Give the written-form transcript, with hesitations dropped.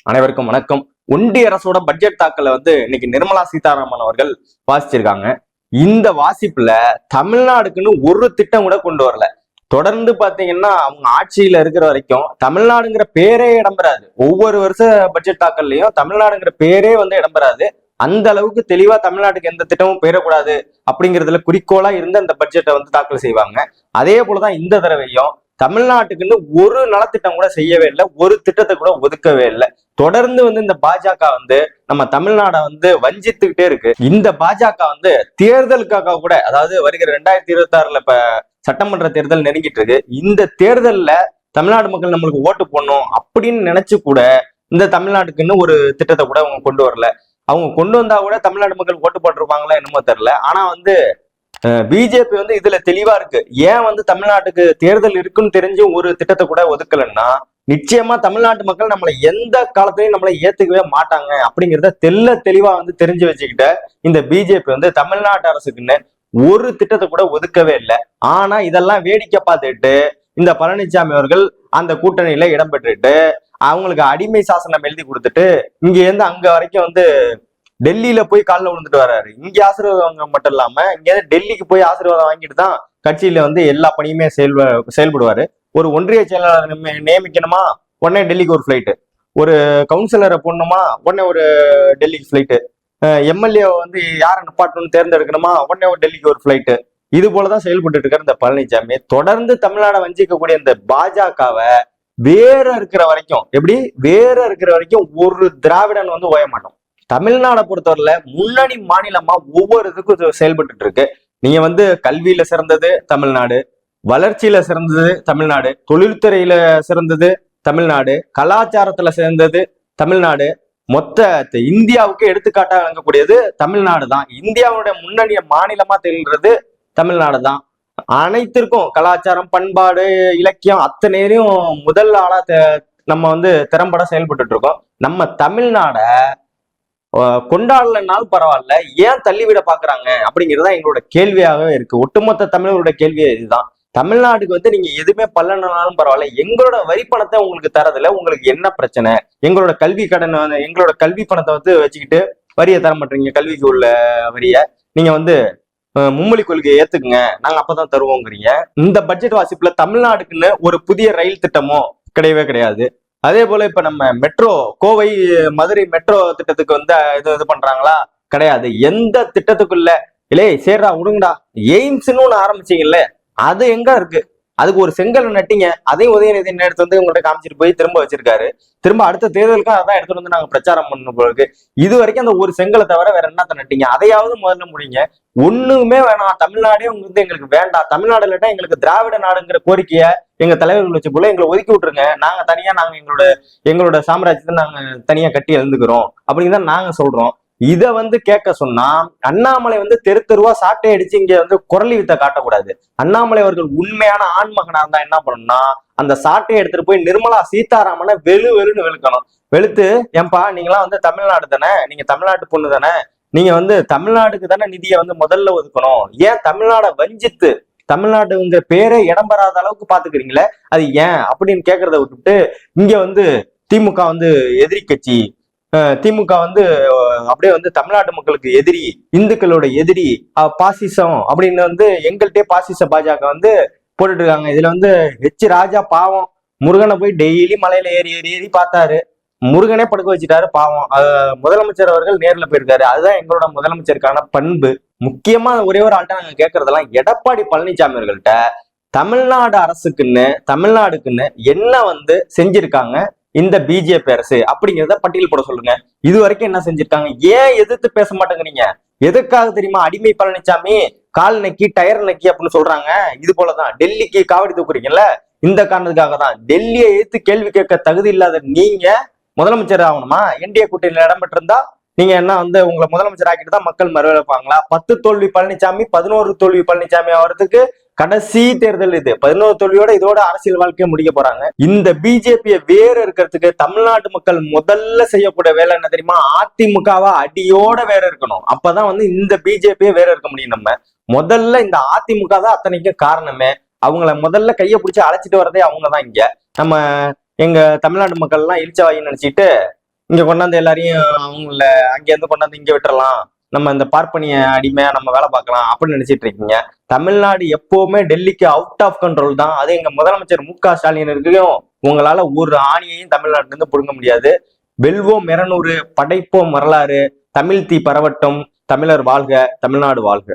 அனைவருக்கும் வணக்கம். ஒன்றிய அரசோட பட்ஜெட் தாக்கல இன்னைக்கு நிர்மலா சீதாராமன் அவர்கள் வாசிச்சிருக்காங்க. இந்த வாசிப்புல தமிழ்நாடுக்குன்னு ஒரு திட்டம் கூட கொண்டு வரல. தொடர்ந்து பாத்தீங்கன்னா அவங்க ஆட்சியில இருக்கிற வரைக்கும் தமிழ்நாடுங்கிற பேரே இடம்பெறாது. ஒவ்வொரு வருஷ பட்ஜெட் தாக்கல்லையும் தமிழ்நாடுங்கிற பேரே இடம்பெறாது. அந்த அளவுக்கு தெளிவா தமிழ்நாட்டுக்கு எந்த திட்டமும் பெயரக்கூடாது அப்படிங்கிறதுல குறிக்கோளா இருந்து அந்த பட்ஜெட்டை தாக்கல் செய்வாங்க. அதே போலதான் இந்த தடவையும் தமிழ்நாட்டுக்குன்னு ஒரு நலத்திட்டம் கூட செய்யவே இல்லை, ஒரு திட்டத்தை கூட ஒதுக்கவே இல்லை. தொடர்ந்து இந்த பாஜக நம்ம தமிழ்நாட வஞ்சித்துக்கிட்டே இருக்கு. இந்த பாஜக தேர்தலுக்காக கூட, அதாவது வருகிற 2026 இப்ப சட்டமன்ற தேர்தல் நெருங்கிட்டு இருக்கு. இந்த தேர்தல்ல தமிழ்நாடு மக்கள் நம்மளுக்கு ஓட்டு போடணும் அப்படின்னு நினைச்சு கூட இந்த தமிழ்நாட்டுக்குன்னு ஒரு திட்டத்தை கூட அவங்க கொண்டு வரல. அவங்க கொண்டு வந்தா கூட தமிழ்நாடு மக்கள் ஓட்டு போட்டிருப்பாங்களா என்னமோ தெரியல. ஆனா பிஜேபி இதுல தெளிவா இருக்கு. ஏன் தமிழ்நாட்டுக்கு தேர்தல் இருக்குன்னு தெரிஞ்சு ஒரு திட்டத்தை கூட ஒதுக்கலன்னா நிச்சயமா தமிழ்நாட்டு மக்கள் நம்மளை எந்த காலத்திலையும் நம்மளை ஏத்துக்கவே மாட்டாங்க அப்படிங்கிறத தெளிவா தெரிஞ்சு வச்சுக்கிட்ட இந்த பிஜேபி தமிழ்நாட்டு அரசுக்குன்னு ஒரு திட்டத்தை கூட ஒதுக்கவே இல்லை. ஆனா இதெல்லாம் வேடிக்கை பார்த்துட்டு இந்த பழனிசாமி அவர்கள் அந்த கூட்டணியில இடம்பெற்றுட்டு அவங்களுக்கு அடிமை சாசனம் எழுதி கொடுத்துட்டு இங்க இருந்து அங்க வரைக்கும் டெல்லியில போய் காலில் விழுந்துட்டு வர்றாரு. இங்க ஆசீர்வாதம் மட்டும் இல்லாம இங்க டெல்லிக்கு போய் ஆசீர்வாதம் வாங்கிட்டு தான் கட்சியில எல்லா பணியுமே செயல்படுவாரு. ஒரு ஒன்றிய செயலாளர் நியமிக்கணுமா, உடனே டெல்லிக்கு ஒரு ஃபிளைட்டு. ஒரு கவுன்சிலரை போடணுமா, உடனே ஒரு டெல்லிக்கு ஃபிளைட்டு. எம்எல்ஏ யாரை நிப்பாட்டணும்னு தேர்ந்தெடுக்கணுமா, உடனே ஒரு டெல்லிக்கு ஒரு ஃபிளைட்டு. இது போலதான் செயல்பட்டு இருக்காரு இந்த பழனிசாமி. தொடர்ந்து தமிழ்நாடை வஞ்சிக்கக்கூடிய இந்த பாஜகவை வேற இருக்கிற வரைக்கும், எப்படி வேற இருக்கிற வரைக்கும் ஒரு திராவிடன் ஓய மாட்டோம். தமிழ்நாடை பொறுத்தவரையில முன்னணி மாநிலமா ஒவ்வொரு இதுக்கும் செயல்பட்டு இருக்கு. நீங்க கல்வியில சிறந்தது தமிழ்நாடு, வளர்ச்சியில சிறந்தது தமிழ்நாடு, தொழில்துறையில சிறந்தது தமிழ்நாடு, கலாச்சாரத்துல சிறந்தது தமிழ்நாடு, மொத்த இந்தியாவுக்கு எடுத்துக்காட்டா விளங்கக்கூடியது தமிழ்நாடு தான். இந்தியாவுடைய முன்னணி மாநிலமா திகழ்றது தமிழ்நாடு தான். அனைத்திற்கும் கலாச்சாரம், பண்பாடு, இலக்கியம் அத்தனையும் முதல் ஆளா நம்ம திறம்பட செயல்பட்டு இருக்கோம். நம்ம தமிழ்நாட கொண்டாடலனாலும் பரவாயில்ல, ஏன் தள்ளிவிட பாக்குறாங்க அப்படிங்கிறதா எங்களோட கேள்வியாகவே இருக்கு. ஒட்டுமொத்த தமிழர்களுடைய கேள்வியே இதுதான். தமிழ்நாட்டுக்கு நீங்க எதுவுமே பல்லனாலும் பரவாயில்ல, எங்களோட வரி பணத்தை உங்களுக்கு தரதுல உங்களுக்கு என்ன பிரச்சனை? எங்களோட கல்வி கடன், எங்களோட கல்வி பணத்தை வச்சுக்கிட்டு வரியை தர மாட்டீங்க. கல்விக்கு உள்ள வரிய நீங்க மும்மொழி கொள்கையை ஏத்துக்குங்க, நாங்க அப்பதான் தருவோங்கிறீங்க. இந்த பட்ஜெட் வாசிப்புல தமிழ்நாடுக்குன்னு ஒரு புதிய ரயில் திட்டமோ கிடையவே கிடையாது. அதே போல இப்ப நம்ம மெட்ரோ, கோவை மதுரை மெட்ரோ திட்டத்துக்கு இது பண்றாங்களா? கிடையாது. எந்த திட்டத்துக்குள்ள இல்லே சேர்றா விடுங்கடா, எய்ம்ஸ்ன்னு ஒண்ணு ஆரம்பிச்சீங்கல்ல, அது எங்க இருக்கு? அதுக்கு ஒரு செங்கல் நட்டிங்க, அதையும் உதயநிதி எடுத்து உங்கள்கிட்ட காமிச்சிட்டு போய் திரும்ப வச்சிருக்காரு. திரும்ப அடுத்த தேர்தலுக்கும் அதான் எடுத்துட்டு நாங்க பிரச்சாரம் பண்ணணும் போல. இது வரைக்கும் அந்த ஒரு செங்கலை தவிர வேற என்னத்த நட்டீங்க? அதையாவது முதல்ல முடிங்க. ஒண்ணுமே வேணாம், தமிழ்நாடே எங்களுக்கு வேண்டாம், தமிழ்நாடு இல்லட்டா எங்களுக்கு திராவிட நாடுங்கிற கோரிக்கைய எங்க தலைவர்கள் வச்சு போல எங்களை ஒதுக்கி விட்டுருங்க, நாங்க தனியா எங்களோட சாம்ராஜ்யத்தை நாங்க தனியா கட்டி எழுந்துக்கிறோம் அப்படின்னு தான் நாங்க சொல்றோம். இத கேட்க சொன்னா அண்ணாமலை தெரு தெருவா சாட்டை அடிச்சு இங்க குரலி வித்த காட்டக்கூடாது. அண்ணாமலை அவர்கள் உண்மையான ஆண்மகனா இருந்தா என்ன பண்ணணும்னா அந்த சாட்டையை எடுத்துட்டு போய் நிர்மலா சீதாராமனை வெளுன்னு வெளுக்கணும். வெளுத்து, ஏன்பா நீங்களாம் தமிழ்நாடு தானே, நீங்க தமிழ்நாட்டு பொண்ணு தானே, நீங்க தமிழ்நாட்டுக்கு தானே நிதியை முதல்ல ஒதுக்கணும், ஏன் தமிழ்நாடை வஞ்சித்து தமிழ்நாட்டுங்கிற பேரே இடம்பெறாத அளவுக்கு பாத்துக்கிறீங்களே, அது ஏன் அப்படின்னு கேட்கறத விட்டுட்டு இங்க திமுக எதிரி கட்சி, திமுக அப்படியே தமிழ்நாட்டு மக்களுக்கு எதிரி, இந்துக்களோட எதிரி, பாசிசம் அப்படின்னு எங்கள்கிட்டயே பாசிச பாஜக போட்டுட்டு இருக்காங்க. இதுல ஹெச் ராஜா பாவம் முருகனை போய் டெய்லி மலையில ஏறி பார்த்தாரு. முருகனே படுக்க வச்சுட்டாரு பாவம். முதலமைச்சர் அவர்கள் நேர்ல போயிருக்காரு. அதுதான் எங்களோட முதலமைச்சருக்கான பண்பு. முக்கியமா ஒரே ஒரு ஆள்கிட்ட நாங்க கேட்கறதெல்லாம், எடப்பாடி பழனிசாமி அவர்கள்ட்ட தமிழ்நாடு அரசுக்குன்னு தமிழ்நாடுக்குன்னு என்ன செஞ்சிருக்காங்க இந்த பிஜேபி அரசு அப்படிங்கிறத பட்டியல் போட சொல்லுங்க. இது வரைக்கும் என்ன செஞ்சிருக்காங்க? ஏன் எதிர்த்து பேச மாட்டேங்கிறீங்க? எதுக்காக தெரியுமா? அடிமை பழனிசாமி கால் நக்கி டயர் நக்கி அப்படின்னு சொல்றாங்க. இது போலதான் டெல்லிக்கு காவடி தூக்குறீங்கல்ல, இந்த காரணத்துக்காக தான். டெல்லியை எதிர்த்து கேள்வி கேட்க தகுதி இல்லாத நீங்க முதலமைச்சர் ஆகணுமா? என்டிஏ கூட்டணியில் இடம்பெற்றிருந்தா நீங்க என்ன உங்களை முதலமைச்சர் ஆக்கிட்டு தான் மக்கள் மறுவழைப்பாங்களா? 10 தோல்வி பழனிசாமி 11 தோல்வி பழனிசாமி ஆகிறதுக்கு கடைசி தேர்தல் இது. 11 தோல்வியோட இதோட அரசியல் வாழ்க்கையை முடிக்க போறாங்க. இந்த பிஜேபியை வேற இருக்கிறதுக்கு தமிழ்நாட்டு மக்கள் முதல்ல செய்யக்கூடிய வேலை என்ன தெரியுமா? அதிமுகவா அடியோட வேற இருக்கணும். அப்பதான் இந்த பிஜேபியை வேற இருக்க முடியும். நம்ம முதல்ல இந்த அதிமுக தான் அத்தனைக்கும் காரணமே. அவங்கள முதல்ல கையை பிடிச்சி அழைச்சிட்டு வரதே அவங்கதான். இங்க நம்ம எங்க தமிழ்நாடு மக்கள் எல்லாம் இழிச்சவாயின்னு நினைச்சிட்டு இங்க கொண்டாந்து எல்லாரையும் அவங்கள அங்க இருந்து கொண்டாந்து இங்க விட்டுறலாம், நம்ம இந்த பார்ப்பனிய அடிமையா நம்ம வேலை பார்க்கலாம் அப்படின்னு நினைச்சிட்டு இருக்கீங்க. தமிழ்நாடு எப்பவுமே டெல்லிக்கு அவுட் ஆஃப் கண்ட்ரோல் தான். அது எங்க முதலமைச்சர் மு.க.ஸ்டாலின் இருக்கையும் உங்களால ஒரு ஆணியையும் தமிழ்நாட்டுல இருந்து புடுங்க முடியாது. வெல்வோம் 200, படைப்போம் வரலாறு, தமிழ் தீ பரவட்டும், தமிழர் வாழ்க, தமிழ்நாடு வாழ்க.